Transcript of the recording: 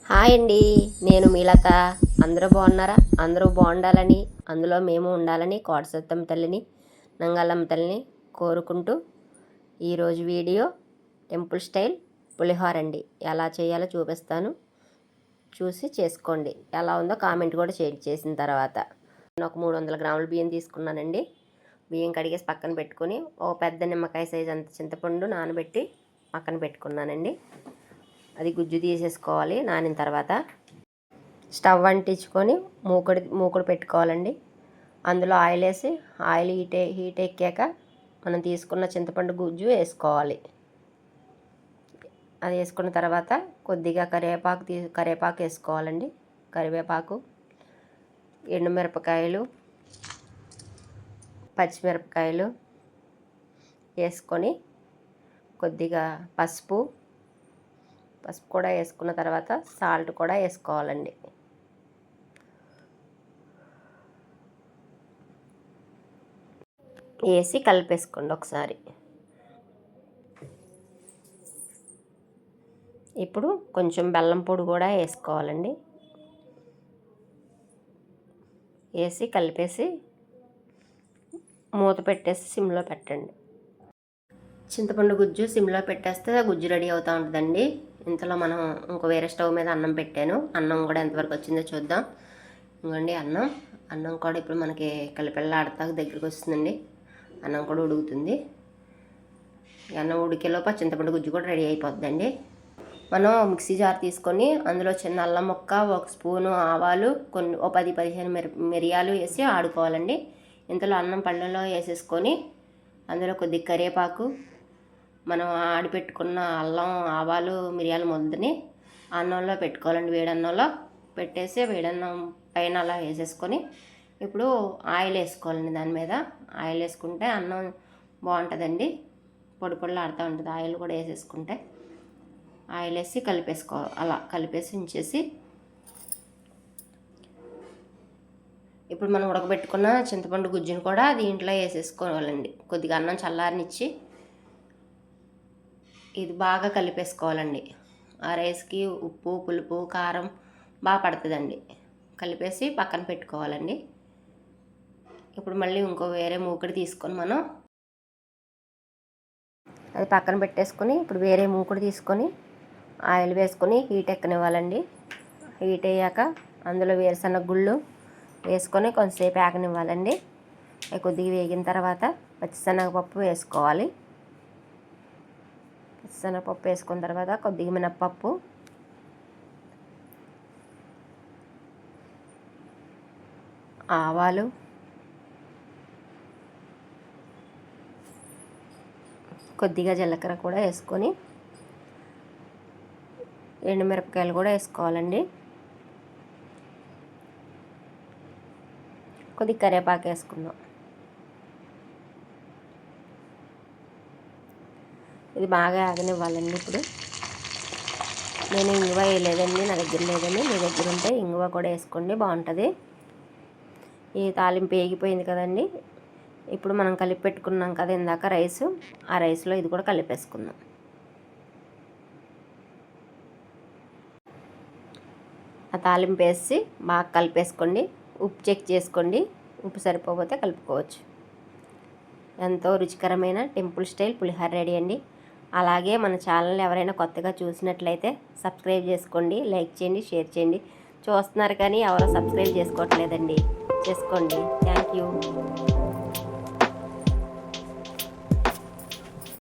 Hi అండి, నేను మీలత. అందరూ బాగున్నారా? అందరూ బాగుండాలని, అందులో మేము ఉండాలని కోటసత్తమ్మ తల్లిని, నంగాలమ్మ తల్లిని కోరుకుంటూ ఈరోజు వీడియో టెంపుల్ స్టైల్ పులిహోర అండి. ఎలా చేయాలో చూపిస్తాను, చూసి చేసుకోండి. ఎలా ఉందో కామెంట్ కూడా చేసిన తర్వాత. నేను ఒక 300 గ్రాముల బియ్యం తీసుకున్నానండి. బియ్యం కడిగేసి పక్కన పెట్టుకుని ఓ పెద్ద నిమ్మకాయ సైజ్ అంత చింతపండు నానబెట్టి పక్కన పెట్టుకున్నానండి. అది గుజ్జు తీసేసుకోవాలి. నానిన తర్వాత స్టవ్ అంటించుకొని మూకుడు పెట్టుకోవాలండి. అందులో ఆయిల్ వేసి ఆయిల్ హీట్ ఎక్కాక మనం తీసుకున్న చింతపండు గుజ్జు వేసుకోవాలి. అది వేసుకున్న తర్వాత కొద్దిగా కరివేపాకు వేసుకోవాలండి. కరివేపాకు, ఎండుమిరపకాయలు, పచ్చిమిరపకాయలు వేసుకొని కొద్దిగా పసుపు కూడా వేసుకున్న తర్వాత సాల్ట్ కూడా వేసుకోవాలండి. వేసి కలిపేసుకోండి ఒకసారి. ఇప్పుడు కొంచెం బెల్లం పొడి కూడా వేసుకోవాలండి. వేసి కలిపేసి మూత పెట్టేసి సిమ్లో పెట్టండి. చింతపండు గుజ్జు సిమ్లో పెట్టేస్తే గుజ్జు రెడీ అవుతూ ఉంటుందండి. ఇంతలో మనం ఇంకో వేరే స్టవ్ మీద అన్నం పెట్టాను. అన్నం కూడా ఎంతవరకు వచ్చిందో చూద్దాం. ఇంకోండి అన్నం కూడా ఇప్పుడు మనకి కలిపెళ్ళాడతా దగ్గరికి వస్తుందండి. అన్నం కూడా ఉడుకుతుంది. అన్నం ఉడికేలోపు చింతపండు గుజ్జు కూడా రెడీ అయిపోతుందండి. మనం మిక్సీ జార్ తీసుకొని అందులో చిన్న అల్లం ముక్క, 1 స్పూను ఆవాలు, కొన్ని 10-15 మిరియాలు వేసి ఆడుకోవాలండి. ఇంతలో అన్నం పళ్ళెంలో వేసేసుకొని అందులో కొద్దిగా కరివేపాకు, మనం ఆడిపెట్టుకున్న అల్లం, ఆవాలు, మిరియాల ముద్దని అన్నంలో పెట్టుకోవాలండి. వేడన్నంలో పెట్టేసి వేడన్నం పైన అలా వేసేసుకొని ఇప్పుడు ఆయిల్ వేసుకోవాలండి. దాని మీద ఆయిల్ వేసుకుంటే అన్నం బాగుంటుందండి. పొడి పొడిలాడుతూ ఉంటుంది. ఆయిల్ కూడా వేసేసుకుంటే ఆయిల్ వేసి కలిపేసుకోవాలి. అలా కలిపేసి ఉంచేసి ఇప్పుడు మనం ఉడకబెట్టుకున్న చింతపండు గుజ్జును కూడా దీంట్లో వేసేసుకోవాలండి. కొద్దిగా అన్నం చల్లారనిచ్చి ఇది బాగా కలిపేసుకోవాలండి. ఆ రైస్కి ఉప్పు, పులుపు, కారం బాగా పడుతుందండి. కలిపేసి పక్కన పెట్టుకోవాలండి. ఇప్పుడు మళ్ళీ ఇంకో వేరే మూకుడు తీసుకొని మనం అది పక్కన పెట్టేసుకొని ఇప్పుడు వేరే మూకుడు తీసుకొని ఆయిల్ వేసుకొని హీట్ ఎక్కనివ్వాలండి. హీట్ అయ్యాక అందులో వేరుశనగ గుళ్ళు వేసుకొని కొంతసేపు ఆగనివ్వాలండి. కొద్దిగా వేగిన తర్వాత పచ్చిశనగపప్పు వేసుకోవాలి. శనగపప్పు వేసుకున్న తర్వాత కొద్దిగా మినప్పప్పు, ఆవాలు, కొద్దిగా జీలకర్ర కూడా వేసుకొని ఎండుమిరపకాయలు కూడా వేసుకోవాలండి. కొద్దిగా కరివేపాకు వేసుకుందాం. ఇది బాగా ఆగనివ్వాలండి. ఇప్పుడు నేను ఇంగువ వేయలేదండి, నా దగ్గర లేదండి. మీ దగ్గర ఉంటే ఇంగువ కూడా వేసుకోండి, బాగుంటుంది. ఈ తాలింపు వేగిపోయింది కదండి. ఇప్పుడు మనం కలిపి పెట్టుకున్నాం కదా ఇందాక రైసు, ఆ రైస్లో ఇది కూడా కలిపేసుకుందాం. ఆ తాలింపు వేసి బాగా కలిపేసుకోండి. ఉప్పు చెక్ చేసుకోండి. ఉప్పు సరిపోతే కలుపుకోవచ్చు. ఎంతో రుచికరమైన టెంపుల్ స్టైల్ పులిహోర రెడీ అండి. అలాగే మన ఛానల్ ఎవరైనా కొత్తగా చూసినట్లయితే సబ్స్క్రైబ్ చేసుకోండి, లైక్ చేయండి, షేర్ చేయండి. చూస్తున్నారు కానీ ఎవరో సబ్స్క్రైబ్ చేసుకోవట్లేదండి, చేసుకోండి. Thank you.